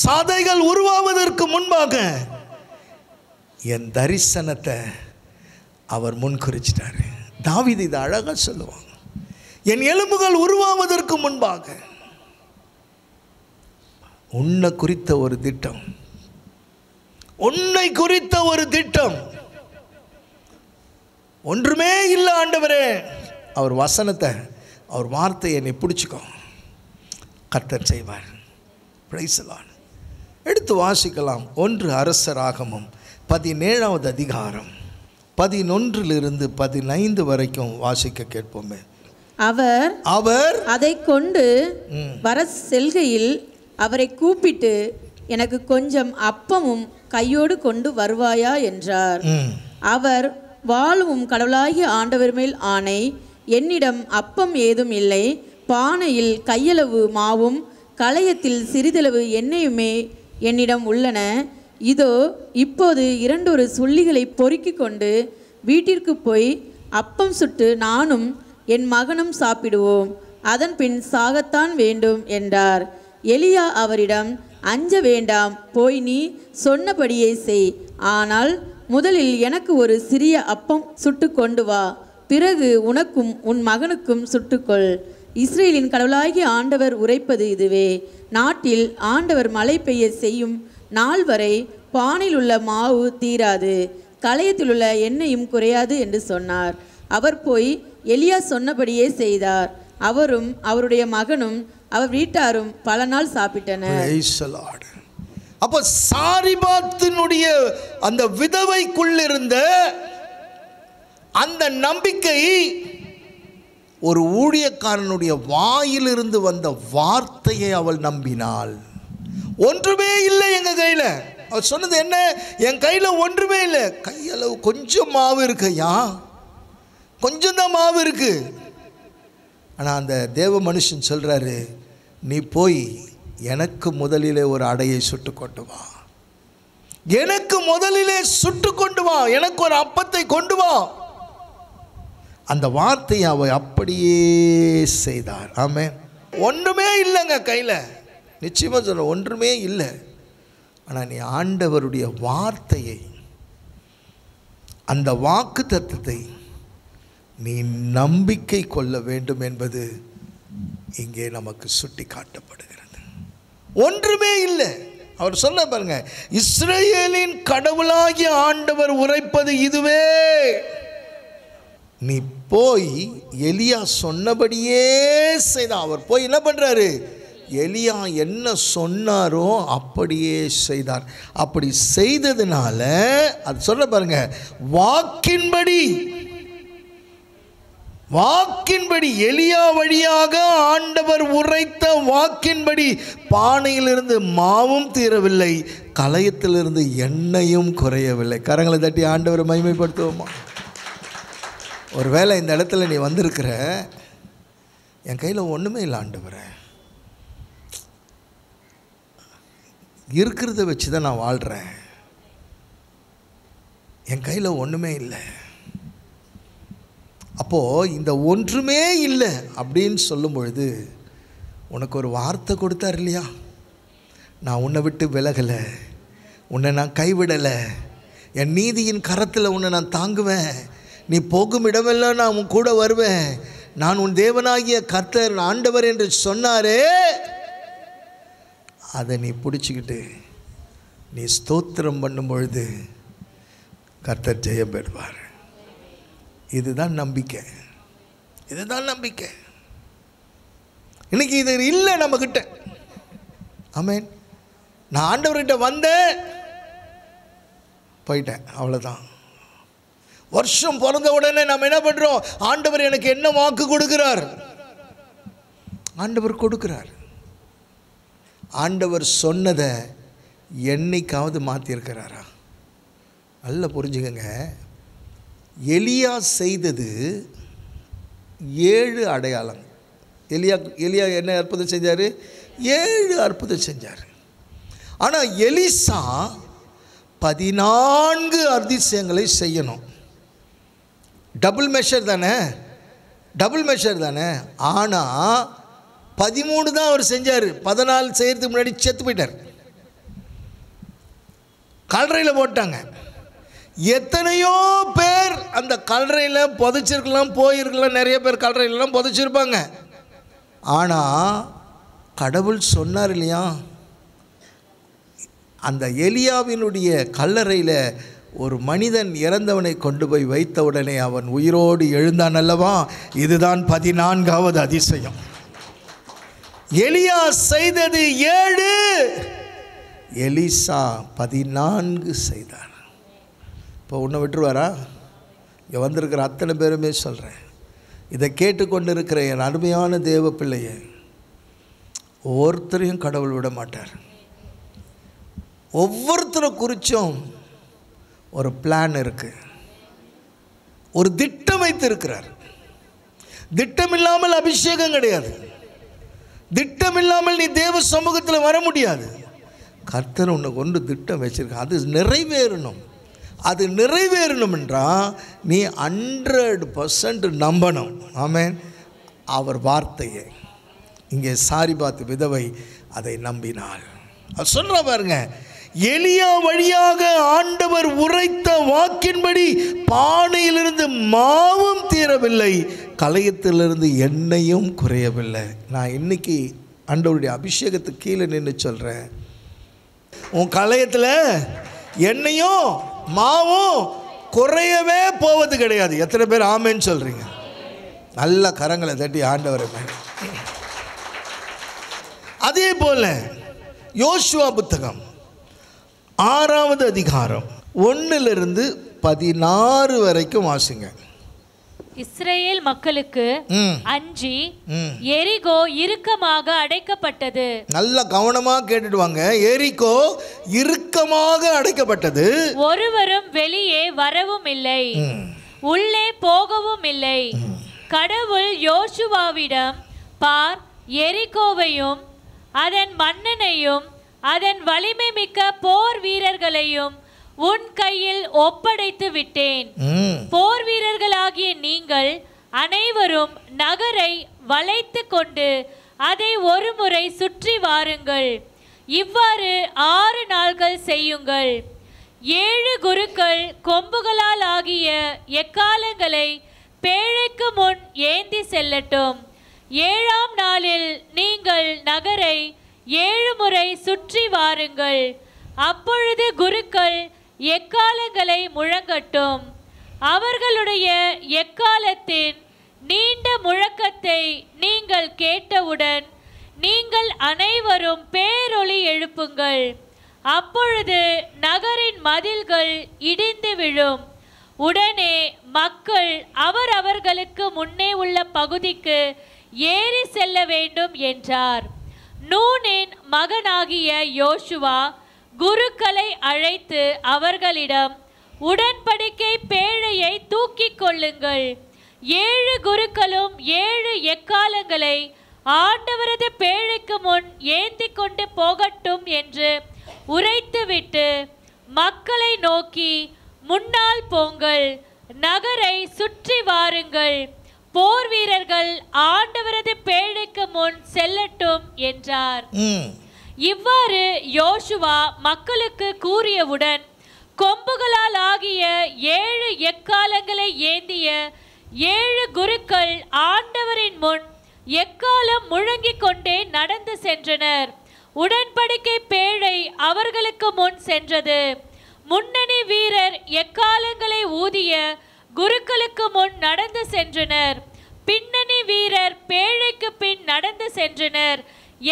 சதைகள் உருவாவதற்கு முன்பாக என் தரிசனத்தை அவர் முன்குறிச்சிட்டார். தாவீது இதை அழகாக சொல்லுவாங்க. என் எலும்புகள் உருவாவதற்கு முன்பாக உன்னை குறித்த ஒரு திட்டம், உன்னை குறித்த ஒரு திட்டம். ஒன்றுமே இல்லை ஆண்டவரே. அவர் வசனத்தை, அவர் வார்த்தையை நீ பிடிச்சிக்கோ, கர்த்தர் செய்வார். Price the Lord. எடுத்து வாசிக்கலாம். 1 அரசராகமம் 17வது அதிகாரம் 11 15 வரைக்கும் வாசிக்க கேட்போமே. அவர் அதை கொண்டு வர செல்கையில் அவரை கூப்பிட்டு, எனக்கு கொஞ்சம் அப்பமும் கையோடு கொண்டு வருவாயா என்றார். அவர், வாழும் கடவுளாகிய ஆண்டவர் மேல் ஆணை, என்னிடம் அப்பம் ஏதும் இல்லை, பானையில் கையளவு மாவும் களையத்தில் சிறிதளவு எண்ணெயுமே என்னிடம் உள்ளன. இதோ இப்போது 2 சுள்ளிகளை பொறுக்கி கொண்டு வீட்டிற்கு போய் அப்பம் சுட்டு நானும் என் மகனும் சாப்பிடுவோம், அதன் பின் சாகத்தான் வேண்டும் என்றார். எலியா அவரிடம், அஞ்ச வேண்டாம், போய் நீ சொன்னபடியே செய். ஆனால் முதலில் எனக்கு ஒரு சிறிய அப்பம் சுட்டு கொண்டு வா, பிறகு உனக்கும் உன் மகனுக்கும் சுட்டுக்கொள். இஸ்ரேலின் கடவுளாகிய ஆண்டவர் உரைப்பது இதுவே, நாட்டில் ஆண்டவர் மழை பெய்ய செய்யும் நாள் வரை பானையில் உள்ள மாவு தீராது, களையத்தில் உள்ள எண்ணெயும் குறையாது என்று சொன்னார். அவர் போய் எலியா சொன்னபடியே செய்தார். அவரும் அவருடைய மகனும் அவர் வீட்டாரும் பல நாள் சாப்பிட்டனர். அப்ப சாரிபாத்தினுடைய அந்த விதவைக்குள்ளிருந்த அந்த நம்பிக்கை ஒரு ஊழியக்காரனுடைய வாயிலிருந்து வந்த வார்த்தையை அவள் நம்பினாள். ஒன்றுமே இல்லை எங்க கையில். அவர் சொன்னது என்ன? என் கையில் ஒன்றுமே இல்லை, கையளவு கொஞ்சம் மாவு இருக்குயா, கொஞ்சம் தான் மாவு இருக்கு. ஆனால் அந்த தேவ மனுஷன் சொல்றாரு, நீ போய் எனக்கு முதலிலே ஒரு அடையை சுட்டு கொண்டு வா, எனக்கு முதலிலே சுட்டு கொண்டு வா, எனக்கு ஒரு அப்பத்தை கொண்டு வா. அந்த வார்த்தையை அவ அப்படியே செய்தார். ஆமென். ஒன்றுமே இல்லைங்க கையில், நிச்சயமாக சொல்ல ஒன்றுமே இல்லை. ஆனால் நீ ஆண்டவருடைய வார்த்தையை, அந்த வாக்கு தத்தத்தை நீ நம்பிக்கை கொள்ள வேண்டும் என்பது இங்கே நமக்கு சுட்டி காட்டப்படுகிறது. ஒன்றுமே இல்லை. அவர் சொல்ல பாருங்க, இஸ்ரவேலின் கடவுளாகிய ஆண்டவர் உரைப்பது இதுவே, நீ போய் எலியா சொன்னபடியே செய்தான். அவர் போய் என்ன பண்றாரு? எலியா என்ன சொன்னாரோ அப்படியே செய்தார். அப்படி செய்ததுனால அது சொல்ல பாருங்க, வாக்கின்படி எலியா வழியாக ஆண்டவர் உரைத்த வாக்கின்படி பானையிலிருந்து மாவும் தீரவில்லை, களையத்திலிருந்து எண்ணெயும் குறையவில்லை. கரங்களை தட்டி ஆண்டவரை மகிமைப்படுத்துவோமா? ஒருவேளை இந்த இடத்துல நீ வந்திருக்கிற, என் கையில் ஒன்றுமே இல்லை ஆண்டவரே, இருக்கிறத வச்சு தான் நான் வாழ்கிறேன், என் கையில் ஒன்றுமே இல்லை. அப்போது இந்த ஒன்றுமே இல்லை அப்படின்னு சொல்லும் பொழுது உனக்கு ஒரு வார்த்தை கொடுத்தார் இல்லையா? நான் உன்னை விட்டு விலகலை, உன்னை நான் கைவிடலை, என் நீதியின் கரத்தில் உன்னை நான் தாங்குவேன், நீ போகும் இடமெல்லாம் நான் உன் கூட வருவேன், நான் உன் தேவனாகிய கர்த்தர் ஆண்டவர் என்று சொன்னாரே, அதை நீ பிடிச்சிக்கிட்டு நீ ஸ்தோத்திரம் பண்ணும் பொழுது கர்த்தர் ஜெயம் பெறுவார். இதுதான் நம்பிக்கை, இதுதான் நம்பிக்கை. இன்னைக்கு இது இல்லை நம்மக்கிட்ட. ஆமென். நான் ஆண்டவர்கிட்ட வந்தேன், போயிட்டேன், அவ்வளோதான். வருஷம் பிறந்த உடனே நம்ம என்ன பண்ணுறோம்? ஆண்டவர் எனக்கு என்ன வாக்கு கொடுக்கிறார்? ஆண்டவர் கொடுக்கிறார். ஆண்டவர் சொன்னதை என்னைக்காவது மாற்றிருக்கிறாரா? நல்லா புரிஞ்சுக்கங்க. எலியா செய்தது 7 அடையாளம். எலியா என்ன அற்புதம் செஞ்சார்? 7 அற்புதம் செஞ்சார். ஆனால் எலிசா 14 அதிசயங்களை செய்யணும். டபுள் மெஷர் தானே. ஆனால் 13 தான் அவர் செஞ்சார். 14 செய்கிறதுக்கு முன்னாடி செத்து போயிட்டார். கல்லறையில் போட்டாங்க. எத்தனையோ பேர் அந்த கல்லறையில் புதைச்சிருக்கலாம், போயிருக்கலாம். நிறைய பேர் கல்லறையிலலாம் புதைச்சிருப்பாங்க. ஆனால் கடவுள் சொன்னார் இல்லையா, அந்த எலியாவினுடைய கல்லறையில் ஒரு மனிதன் இறந்தவனை கொண்டு போய் வைத்த உடனே அவன் உயிரோடு எழுந்தான் அல்லவா. இதுதான் 14வது அதிசயம். எலியா செய்தது 7, எலிசா 14 செய்தார். இப்போ உன்னை விட்டுருவாரா? இங்கே வந்திருக்கிற அத்தனை பேருமே சொல்கிறேன், இதை கேட்டுக்கொண்டு இருக்கிற என் அருமையான தேவ பிள்ளையை ஒவ்வொருத்தரையும் கடவுள் விட மாட்டார். ஒவ்வொருத்தரை குறித்தும் ஒரு பிளான் இருக்குது, ஒரு திட்டம் வைத்திருக்கிறார். திட்டம் இல்லாமல் அபிஷேகம் கிடையாது. திட்டம் இல்லாமல் நீ தேவ சமூகத்தில் வர முடியாது. கர்த்தர் உன்னை கொண்டு திட்டம் வச்சிருக்க, அது நிறைவேறணும். அது நிறைவேறணும் என்றால் நீ 100% நம்பணும். ஆமென். அவர் வார்த்தையை இங்கே சாரிபாத் விதவை அதை நம்பினாள். அது சொல்ற பாருங்க, எலியா வழியாக ஆண்டவர் உரைத்த வாக்கின்படி பானையிலிருந்து மாவும் தீரவில்லை, கலயத்திலிருந்து எண்ணெயும் குறையவில்லை. நான் இன்னைக்கு ஆண்டவருடைய அபிஷேகத்துக்கு கீழே நின்று சொல்கிறேன், உன் கலயத்தில் எண்ணெயும் மாவும் குறையவே போவது கிடையாது. எத்தனை பேர் ஆமேன்னு சொல்கிறீங்க? நல்ல கரங்களை தட்டி ஆண்டவரை. அதே போல் யோசுவா புத்தகம் 6வது அதிகாரம் 1 - 16 வரைக்கும் வாசிங்க. இஸ்ரவேல் மக்களுக்கு அஞ்சி எரிகோ இறுக்கமாக அடைக்கப்பட்டது. நல்ல கவனமா கேட்டுட்டு வாங்க. எரிகோ இறுக்கமாக அடைக்கப்பட்டது, ஒருவரும் வெளியே வரவும் இல்லை, உள்ளே போகவும் இல்லை. கடவுள் யோசுவாவிடம், பார், எரிகோவையும் அதன் மன்னனையும் அதன் வலிமை மிக்க போர் வீரர்களையும் உன் கையில் ஒப்படைத்து விட்டேன். போர் வீரர்களாகிய நீங்கள் அனைவரும் நகரை வளைத்து கொண்டு அதை ஒரு முறை சுற்றி வாருங்கள். இவ்வாறு 6 நாள்கள் செய்யுங்கள். 7 குருக்கள் கொம்புகளால் ஆகிய எக்காலங்களை பேழைக்கு முன் ஏந்தி செல்லட்டும். 7ஆம் நாளில் நீங்கள் நகரை 7 முறை சுற்றி வாருங்கள். அப்பொழுது குருக்கள் எக்காலங்களை முழங்கட்டும். அவர்களுடைய எக்காலத்தின் நீண்ட முழக்கத்தை நீங்கள் கேட்டவுடன் நீங்கள் அனைவரும் பேரொலி எழுப்புங்கள். அப்பொழுது நகரின் மதில்கள் இடிந்து விழும். உடனே மக்கள் அவர்களுக்கு முன்னே உள்ள பகுதிக்கு ஏறி செல்ல வேண்டும் என்றார். நூனின் மகனாகிய யோசுவா குருக்களை அழைத்து அவர்களிடம், உடன்படிக்கை பேழையை தூக்கிக் கொள்ளுங்கள். 7 குருக்களும் 7 எக்காலங்களை ஆண்டவரது பேழைக்கு முன் ஏந்தி கொண்டு போகட்டும் என்று உரைத்துவிட்டு மக்களை நோக்கி, முன்னால் போங்கள், நகரை சுற்றி வாருங்கள், போர் வீரர்கள் ஆண்டவரது பேழைக்கு முன் செல்லட்டும் என்றார். இவ்வாறு யோசுவா மக்களுக்கு கூறியவுடன் கொம்புகளால் ஆகிய 7 எக்காலங்களை ஏந்திய 7 குருக்கள் ஆண்டவரின் முன் எக்காலம் முழங்கிக் கொண்டே நடந்து சென்றனர். உடன்படிக்கை பேழை அவர்களுக்கு முன் சென்றது. முன்னணி வீரர் எக்காலங்களை ஊதிய குருக்களுக்கு முன் நடந்து சென்றனர். பின்னணி வீரர் பேழைக்கு பின் நடந்து சென்றனர்.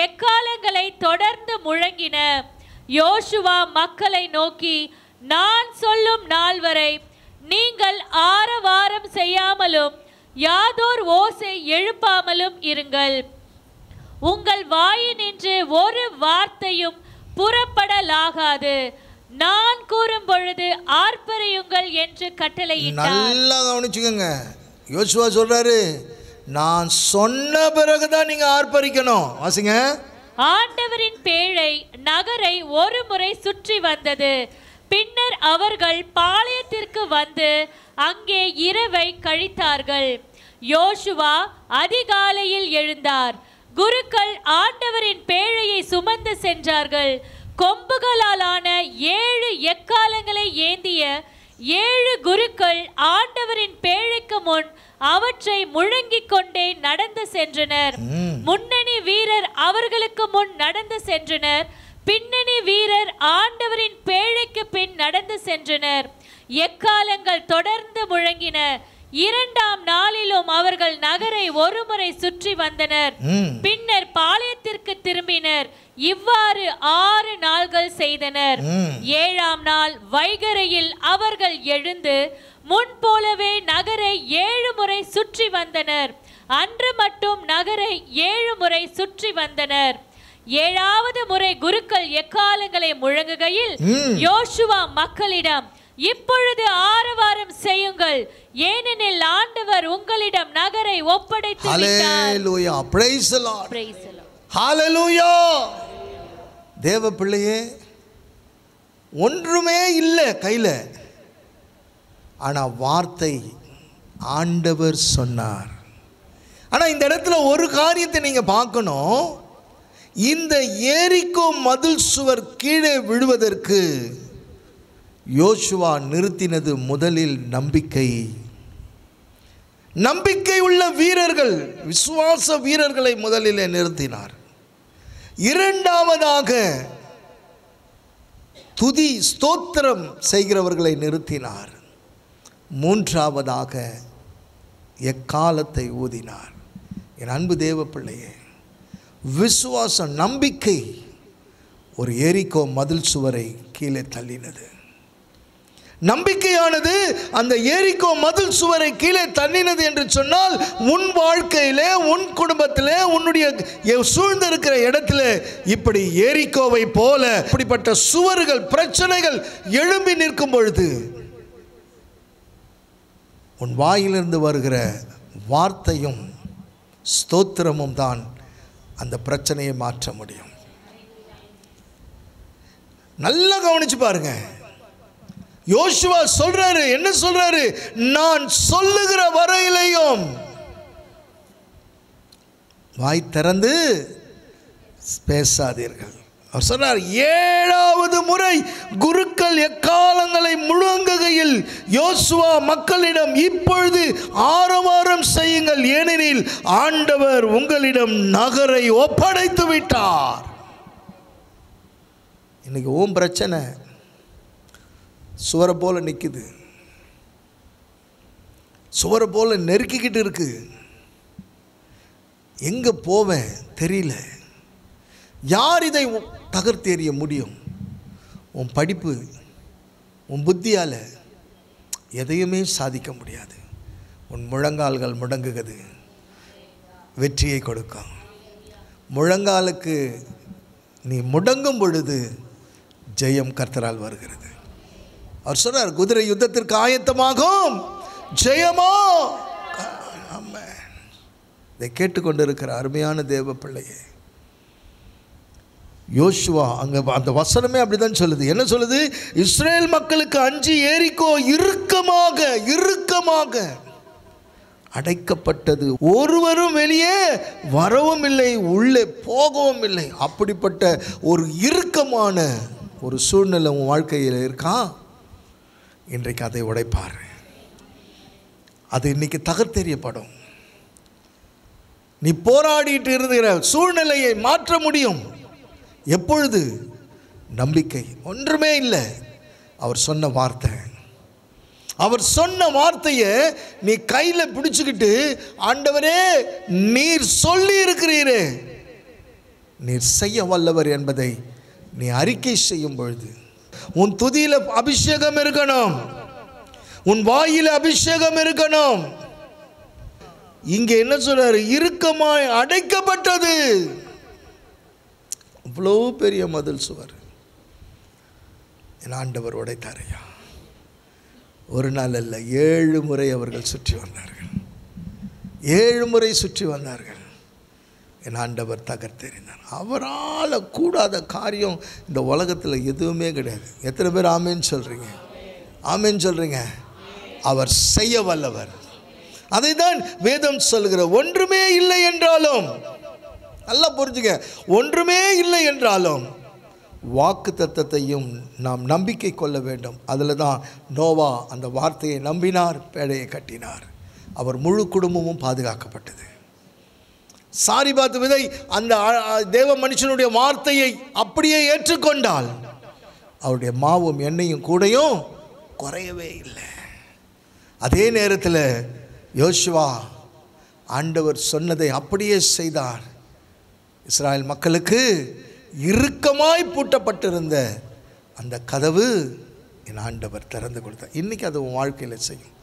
எக்காலங்களை தொடர்ந்து முழங்கின. யோசுவா மக்களை நோக்கி, நான் சொல்லும் நாள் வரை நீங்கள் ஆரவாரம் செய்யாமலும் யாதோர் ஓசை எழுப்பாமலும் இருங்கள். உங்கள் வாயினின்று ஒரு வார்த்தையும் புறப்படலாகாது. நான் கூறும் பொழுது ஆர்ப்பரியுங்கள் என்று கட்டளையிட்டார். நல்லா கவனிச்சுக்கோங்க. யோசுவா சொல்றாரு, நான் சொன்ன பிறகுதான் நீங்க ஆர்ப்பரிக்கணும். வாசிங்க. ஆண்டவரின் பேழை நகரை ஒரு முறை சுற்றி வந்தது. பின்னர் அவர்கள் பாளையத்திற்கு வந்து அங்கே இரவை கழித்தார்கள். யோசுவா அதிகாலையில் எழுந்தார். குருக்கள் ஆண்டவரின் பேழையை சுமந்து சென்றார்கள். கொம்புகளாலான 7 எக்காலங்களை ஏந்திய 7 குருக்கள் ஆண்டவரின் பேழைக்கு முன் அவற்றை முழங்கிக் கொண்டே நடந்து சென்றனர். முன்னணி வீரர் அவர்களுக்கு முன் நடந்து சென்றனர், பின்னணி வீரர் ஆண்டவரின் பேழைக்கு பின் நடந்து சென்றனர். எக்காலங்கள் தொடர்ந்து முழங்கின. 2ஆம் நாளிலும் அவர்கள் நகரை ஒருமுறை சுற்றி வந்தனர். பின்னர் பாளையத்திற்கு திரும்பினர். இவ்வாறு 6 நாள்கள் செய்தனர். 7ஆம் நாள் வைகரையில் அவர்கள் எழுந்து முன்போலவே நகரை 7 முறை சுற்றி வந்தனர். அன்று மட்டும் நகரை 7 முறை சுற்றி வந்தனர். 7வது முறை குருக்கள் எக்காலங்களை முழங்குகையில் யோசுவா மக்களிடம், இப்பொழுது ஆரவாரம் செய்யுங்கள், ஏனெனில் ஆண்டவர் உங்களிடம் நகரை ஒப்படைத்து விட்டார். ஹல்லேலூயா, praise the Lord, praise the Lord, ஹல்லேலூயா. தேவ பிள்ளையே, ஒன்றுமே இல்லை கையில, ஆனா வார்த்தை ஆண்டவர் சொன்னார். ஆனா இந்த இடத்துல ஒரு காரியத்தை நீங்க பார்க்கணும். இந்த எரிகோ மதில் சுவர் கீழே விழுவதற்கு யோசுவா நிறுத்தினது முதலில் நம்பிக்கை. நம்பிக்கை உள்ள வீரர்கள், விசுவாச வீரர்களை முதலில் நிறுத்தினார். இரண்டாவதாக துதி ஸ்தோத்திரம் செய்கிறவர்களை நிறுத்தினார். மூன்றாவதாக எக்காலத்தை ஊதினார். என் அன்பு தேவ பிள்ளையே, விசுவாச நம்பிக்கை ஒரு எரிகோ மதில் சுவரை கீழே தள்ளினது. நம்பிக்கையானது அந்த எரிகோ மதில் சுவரை கீழே தள்ளினது என்று சொன்னால், உன் வாழ்க்கையிலே, உன் குடும்பத்திலே, உன்னுடைய சூழ்ந்திருக்கிற இடத்துல இப்படி எரிகோவை போல இப்படிப்பட்ட சுவர்கள், பிரச்சனைகள் எழும்பி நிற்கும் பொழுது உன் வாயிலிருந்து வருகிற வார்த்தையும் ஸ்தோத்திரமும் தான் அந்த பிரச்சனையை மாற்ற முடியும். நல்லா கவனிச்சு பாருங்க. யோசுவா சொல்றாரு, என்ன சொல்றாரு? நான் சொல்லுகிற வரையிலையும் வாய் திறந்து பேசாதீர்கள். அவர் சொன்னார், 7வது முறை குருக்கள் எக்காலங்களை முழங்குகையில் யோசுவா மக்களிடம், இப்பொழுது ஆரவாரம் செய்யுங்கள், ஏனெனில் ஆண்டவர் உங்களிடம் நகரை ஒப்படைத்து விட்டார். இன்னைக்கு ஓம் பிரச்சனை சுவரை போல நிற்குது, சுவரை போல நெருக்கிக்கிட்டு இருக்கு. எங்க போவேன் தெரியல. யார் இதை தகர்த்து எறிய முடியும்? உன் படிப்பு, உன் புத்தியால் எதையுமே சாதிக்க முடியாது. உன் முழங்கால்கள் முடங்குகிறது வெற்றியை கொடுக்கும். முழங்காலுக்கு நீ முடங்கும் பொழுது ஜெயம் கர்த்தரால் வருகிறது. அவர் சொல்றார், குதிரை யுத்தத்திற்கு ஆயத்தமாகும், ஜெயமோ. இதை கேட்டுக்கொண்டிருக்கிற அருமையான தேவ பிள்ளையே, யோசுவா அங்கே அந்த வசனமே அப்படிதான் சொல்லுது. என்ன சொல்லுது? இஸ்ரேல் மக்களுக்கு அஞ்சி எரிகோ இறுக்கமாக இறுக்கமாக அடைக்கப்பட்டது, ஒருவரும் வெளியே வரவும் இல்லை, உள்ளே போகவும் இல்லை. அப்படிப்பட்ட ஒரு இறுக்கமான ஒரு சூழ்நிலை உன் வாழ்க்கையில் இருக்கா? இன்றைக்கு அதை உடைப்பார். அது இன்னைக்கு தகர்த்தெறியப்படும். நீ போராடிட்டு இருக்கிற சூழ்நிலையை மாற்ற முடியும். எப்பொழுது? நம்பிக்கை. ஒன்றுமே இல்லை, அவர் சொன்ன வார்த்தை. அவர் சொன்ன வார்த்தையை நீ கையில் பிடிச்சுக்கிட்டு, ஆண்டவரே நீர் சொல்லி இருக்கிறீரே, நீர் செய்ய வல்லவர் என்பதை நீ அறிக்கை செய்யும் பொழுது உன் துதியில அபிஷேகம் இருக்கணும், உன் வாயில அபிஷேகம் இருக்கணும். இங்கே என்ன சொல்றாரு? இறுக்கமாய் அடைக்கப்பட்டது. அவ்வளோ பெரிய மதில் சுவர் என் ஆண்டவர் உடைத்தாரையா. ஒரு நாள் அல்ல, 7 முறை அவர்கள் சுற்றி வந்தார்கள். 7 முறை சுற்றி வந்தார்கள். என் ஆண்டவர் தகர்த்தெறிந்தார். அவரால் கூடாத காரியம் இந்த உலகத்தில் எதுவுமே கிடையாது. எத்தனை பேர் ஆமேன்னு சொல்கிறீங்க? ஆமேன்னு சொல்கிறீங்க? அவர் செய்ய வல்லவர். அதை தான் வேதம் சொல்கிற. ஒன்றுமே இல்லை என்றாலும், நல்லா புரிஞ்சுங்க, ஒன்றுமே இல்லை என்றாலும் வாக்கு தத்தத்தையும் நாம் நம்பிக்கை கொள்ள வேண்டும். அதில் தான் நோவா அந்த வார்த்தையை நம்பினார், பேழையை கட்டினார். அவர் முழு குடும்பமும் பாதுகாக்கப்பட்டது. சாரிபாத் விதை அந்த தேவ மனுஷனுடைய வார்த்தையை அப்படியே ஏற்றுக்கொண்டால் அவருடைய மாவும் எண்ணெயும் கூடையும் குறையவே இல்லை. அதே நேரத்தில் யோசுவா ஆண்டவர் சொன்னதை அப்படியே செய்தார். இஸ்ராயல் மக்களுக்கு இறுக்கமாய் பூட்டப்பட்டிருந்த அந்த கதவு என் ஆண்டவர் திறந்து கொடுத்தார். இன்றைக்கி அது உன் வாழ்க்கையில் செய்யும்.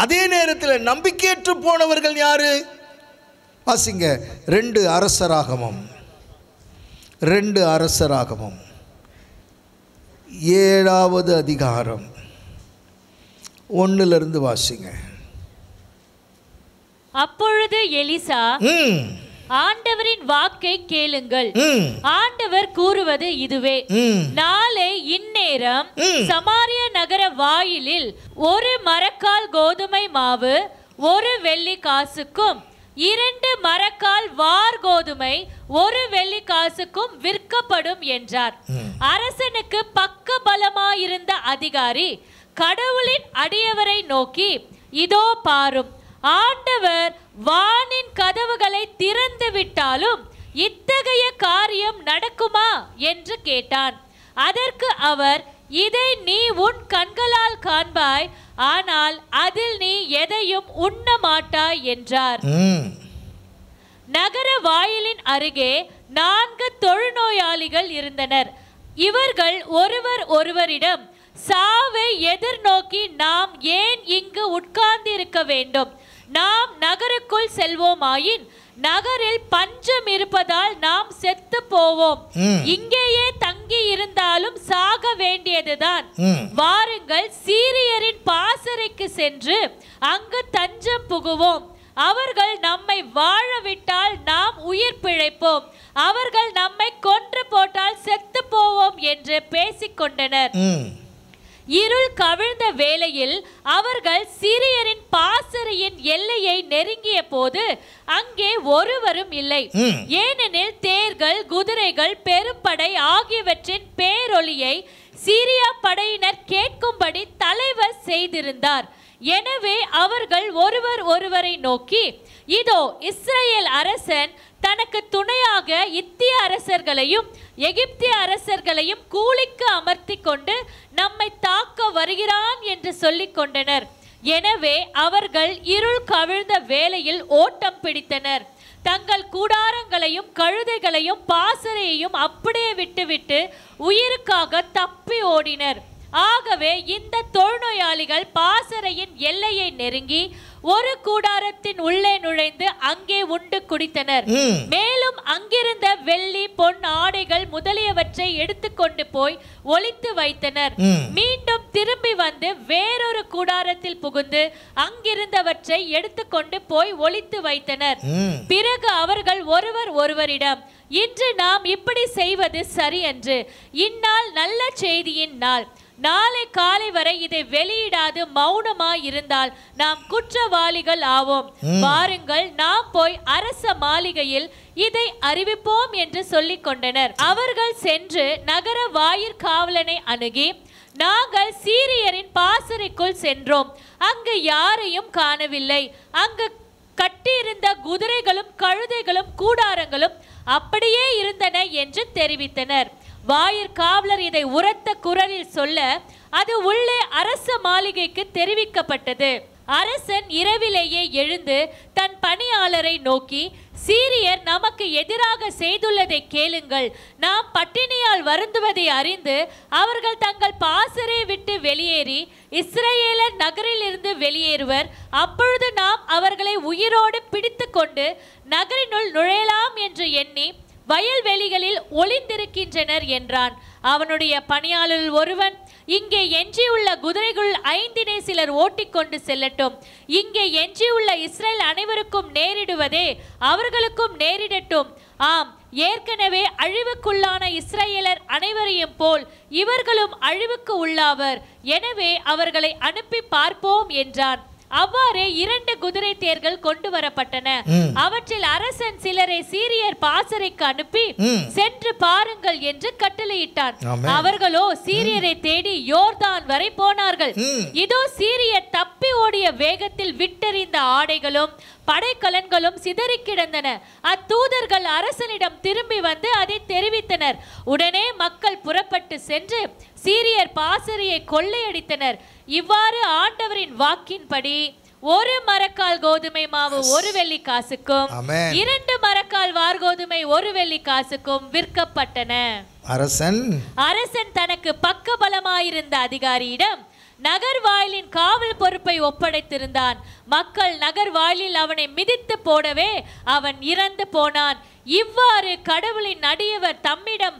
அதே நேரத்தில் நம்பிக்கையற்று போனவர்கள் யாரு? வாசிங்க 2 அரசராகமம் 7வது அதிகாரம் 1 வாசிங்க. அப்பொழுது எலிசா, ஆண்டவரின் வாக்கை கேளுங்கள். ஆண்டவர் கூறுவது இதுவே, நாளை இந்நேரம் சமாரிய நகர வாயிலில் 1 மரக்கால் கோதுமை மாவு 1 வெள்ளி காசுக்கும் 2 மரக்கால் வார் கோதுமை 1 வெள்ளி காசுக்கும் விற்கப்படும் என்றார். அரசனுக்கு பக்க பலமாயிருந்த அதிகாரி கடவுளின் அடியவரை நோக்கி, இதோ பாரும், ஆண்டவர் வானின் கதவுகளை திறந்து விட்டாலும் இத்தகைய காரியம் நடக்குமா என்று கேட்டான். அதற்கு அவர், இதை நீ உன் கண்களால் காண்பாய், ஆனால் அதில் நீ எதையும் உண்ண மாட்டாய் என்றார். நகர வாயிலின் அருகே 4 தொழுநோயாளிகள் இருந்தனர். இவர்கள் ஒருவர் ஒருவரிடம், சாவை எதிர்நோக்கி நாம் ஏன் இங்கு உட்கார்ந்து இருக்க வேண்டும்? நாம் நகருக்குள் செல்வோமாயின் நகரில் பஞ்சம் இருப்பதால் நாம் செத்து போவோம். இங்கேயே தங்கி இருந்தாலும் சாக வேண்டியதுதான். வாருங்கள், சீரியரின் பாசறைக்கு சென்று அங்கு தஞ்சம் புகுவோம். அவர்கள் நம்மை வாழ விட்டால் நாம் உயிர் பிழைப்போம், அவர்கள் நம்மை கொன்று போட்டால் செத்து போவோம் என்று பேசிக்கொண்டனர். இருள் கவிழ்ந்த வேளையில் அவர்கள் சீரியரின் பாசறையின் எல்லையை நெருங்கிய போது அங்கே ஒருவரும் இல்லை. ஏனெனில் தேர்கள், குதிரைகள், பெரும்படை ஆகியவற்றின் பேரொலியை சீரியா படையினர் கேட்கும்படி தலைவர் செய்திருந்தார். எனவே அவர்கள் ஒருவர் ஒருவரை நோக்கி, இதோ இஸ்ரவேல் அரசன் தனக்கு துணையாக இத்திய அரசர்களையும் எகிப்திய அரசர்களையும் கூலிக்கு அமர்த்தி கொண்டு நம்மை தாக்க வருகிறான் என்று சொல்லிக் கொண்டனர். எனவே அவர்கள் இருள் கவிழ்ந்த வேளையில் ஓட்டம் பிடித்தனர். தங்கள் கூடாரங்களையும் கழுதைகளையும் பாசறையையும் அப்படியே விட்டுவிட்டு உயிருக்காக தப்பி ஓடினர். ஆகவே இந்த தொழுநோயாளிகள் பாசறையின் எல்லையை நெருங்கி ஒரு கூடாரத்தின் உள்ளே நுழைந்து அங்கே உண்டு குடித்தனர். மேலும் அங்கிருந்த வெள்ளி, பொன், ஆடைகள் முதலியவற்றை எடுத்துக்கொண்டு போய் ஒளித்து வைத்தனர். மீண்டும் திரும்பி வந்து வேறொரு கூடாரத்தில் புகுந்து அங்கிருந்தவற்றை எடுத்துக்கொண்டு போய் ஒளித்து வைத்தனர். பிறகு அவர்கள் ஒருவர் ஒருவரிடம், இன்று நாம் இப்படி செய்வது சரியன்று. இந்நாள் நல்ல செய்தியின் நாள். நாளை காலை வரை இதை வெளியிடாது மௌனமாய் இருந்தால் நாம் குற்றவாளிகள் ஆவோம். வாருங்கள், நாம் போய் அரச மாளிகையில் இதை அறிவிப்போம் என்று சொல்லிக் கொண்டனர். அவர்கள் சென்று நகர வாயிற் காவலனை அணுகி, நாங்கள் சீரியரின் பாசறைக்குள் சென்றோம், அங்கு யாரையும் காணவில்லை. அங்கு கட்டியிருந்த குதிரைகளும் கழுதைகளும் கூடாரங்களும் அப்படியே இருந்தன என்று தெரிவித்தனர். வாயிற் காவலர் இதை உரத்த குரலில் சொல்ல அது உள்ளே அரச மாளிகைக்கு தெரிவிக்கப்பட்டது. அரசன் இரவிலேயே எழுந்து தன் பணியாளரை நோக்கி, சீரியர் நமக்கு எதிராக செய்துள்ளதை கேளுங்கள். நாம் பட்டினியால் வருந்துவதை அறிந்து அவர்கள் தங்கள் பாசறை விட்டு வெளியேறி இஸ்ரவேலர் நகரிலிருந்து வெளியேறுவர். அப்பொழுது நாம் அவர்களை உயிரோடு பிடித்து கொண்டு நகரினுள் நுழையலாம் என்று எண்ணி வயல்வெளிகளில் ஒளிந்திருக்கின்றனர் என்றான். அவனுடைய பணியாளரில் ஒருவன், இங்கே எஞ்சியுள்ள குதிரைகள் 5 சிலர் ஓட்டிக்கொண்டு செல்லட்டும். இங்கே எஞ்சியுள்ள இஸ்ரேல் அனைவருக்கும் நேரிடுவதே அவர்களுக்கும் நேரிடட்டும். ஆம், ஏற்கனவே அழிவுக்குள்ளான இஸ்ரேலர் அனைவரையும் போல் இவர்களும் அழிவுக்கு உள்ளாவர். எனவே அவர்களை அனுப்பி பார்ப்போம் என்றான். அவ்வாறே 2 குதிரை தேர்கள் கொண்டு வரப்பட்டன. அவற்றில் அரசன் சிலரை சீரியர் பாசறைக்கு அனுப்பி சென்று பாருங்கள் என்று கட்டளையிட்டான். அவர்களோ சீரியரை தேடி யோர்தான் வரை போனார்கள். இதோ சீரியர் தப்பி ஓடிய வேகத்தில் விட்டெறிந்த ஆடைகளும் படைக்கலன்களும் சிதறி கிடந்தன. அத்தூதர்கள் அரசனிடம் திரும்பி வந்து அதை தெரிவித்தனர். உடனே மக்கள் புறப்பட்டு சென்று சீரியர் பாசறையை கொள்ளையடித்தனர். இவ்வாறு ஆண்டவரின் வாக்கின்படி 1 மரக்கால் கோதுமை மாவு 1 வெள்ளி காசுக்கும் 2 மரக்கால் வார்கோதுமை 1 வெள்ளி காசுக்கும் விற்கப்பட்டன. அரசன் தனக்கு பக்க பலமாயிருந்த அதிகாரியிடம் நகர் வாயிலின் காவல் பொறுப்பை ஒப்படைத்திருந்தான். மக்கள் நகர் வாயிலில் அவனை மிதித்து போடவே அவன் இறந்து போனான். இவ்வாறு கடவுளின் அடியவர் தம்மிடம்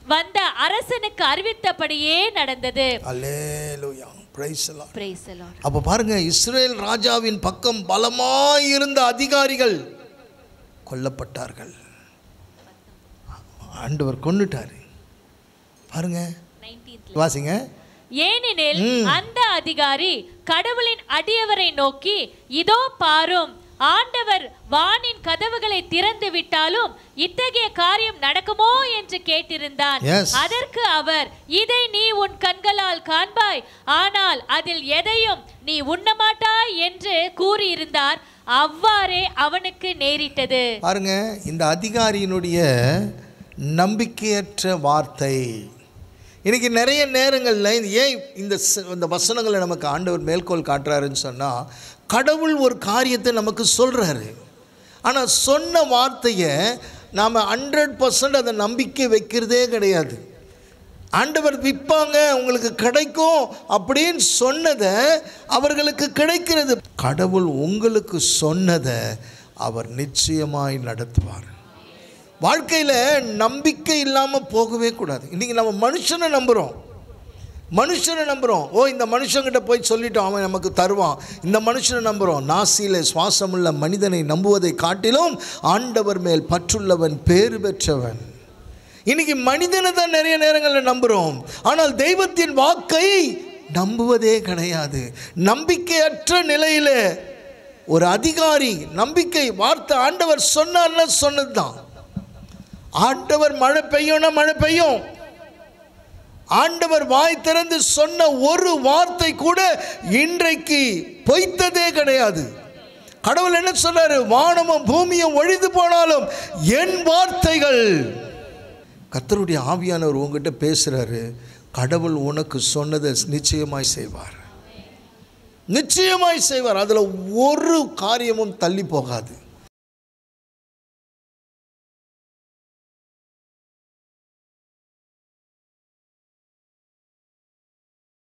வந்த அரசனுக்கு அறிவித்தபடியே நடந்தது. அல்லேலூயா. Praise the Lord. Praise the Lord. அப்ப பாருங்க, இஸ்ரேல் ராஜாவின் பக்கம் பலமாயிருந்த அதிகாரிகள் கொல்லப்பட்டார்கள். ஆண்டவர் கொன்னுட்டாரு. பாருங்க, 19 வாசிங்க. ஏனெனில் அந்த அதிகாரி கடவுளின் அடியவரை நோக்கி, இதோ பாரும், ஆண்டவர் வானின் கதவுகளை திறந்து விட்டாலும் இத்தகைய காரியம் நடக்குமோ என்று கேட்டிருந்தான். அதற்கு அவர், இதை நீ உன் கண்களால் காண்பாய், ஆனால் அதில் எதையும் நீ உண்ணமாட்டாய் என்று கூறியிருந்தார். அவ்வாறே அவனுக்கு நேரிட்டது. பாருங்க, இந்த அதிகாரியினுடைய நம்பிக்கையற்ற வார்த்தை இன்னைக்கு நிறைய நேரங்களில் ஏன் இந்த வசனங்களை நமக்கு ஆண்டவர் மேற்கோள் காட்டுறாருன்னு சொன்னால், கடவுள் ஒரு காரியத்தை நமக்கு சொல்கிறாரு. ஆனால் சொன்ன வார்த்தையை நாம் 100% அதை நம்பிக்கை வைக்கிறதே கிடையாது. ஆண்டவர் விற்பாங்க, உங்களுக்கு கிடைக்கும் அப்படின்னு சொன்னதை அவர்களுக்கு கிடைக்கிறது. கடவுள் உங்களுக்கு சொன்னதை அவர் நிச்சயமாய் நடத்துவார். வாழ்க்கையில் நம்பிக்கை இல்லாமல் போகவே கூடாது. இன்றைக்கி நம்ம மனுஷனை நம்புகிறோம். ஓ, இந்த மனுஷங்கிட்ட போய் சொல்லிட்டோம், அவன் நமக்கு தருவான். இந்த மனுஷனை நம்புகிறோம். நாசியில் சுவாசமுள்ள மனிதனை நம்புவதை காட்டிலும் ஆண்டவர் மேல் பற்றுள்ளவன் பேறு பெற்றவன். இன்றைக்கி மனிதனை தான் நிறைய நேரங்களில் நம்புகிறோம், ஆனால் தெய்வத்தின் வாக்கை நம்புவதே கிடையாது. நம்பிக்கையற்ற நிலையில் ஒரு அதிகாரி நம்பிக்கை வார்த்தை ஆண்டவர் சொன்னார்னா சொன்னது தான். ஆண்டவர் மழை பெய்யும்னா மழை பெய்யும். ஆண்டவர் வாய் திறந்து சொன்ன ஒரு வார்த்தை கூட இன்றைக்கு பொய்த்ததே கிடையாது. கடவுள் என்ன சொன்னாரு? வானமும் பூமியும் ஒழிந்து போனாலும் என் வார்த்தைகள். கர்த்தருடைய ஆவியானவர் உங்ககிட்ட பேசுறாரு. கடவுள் உனக்கு சொன்னதை நிச்சயமாய் செய்வார், நிச்சயமாய் செய்வார். அதில் ஒரு காரியமும் தள்ளி போகாது.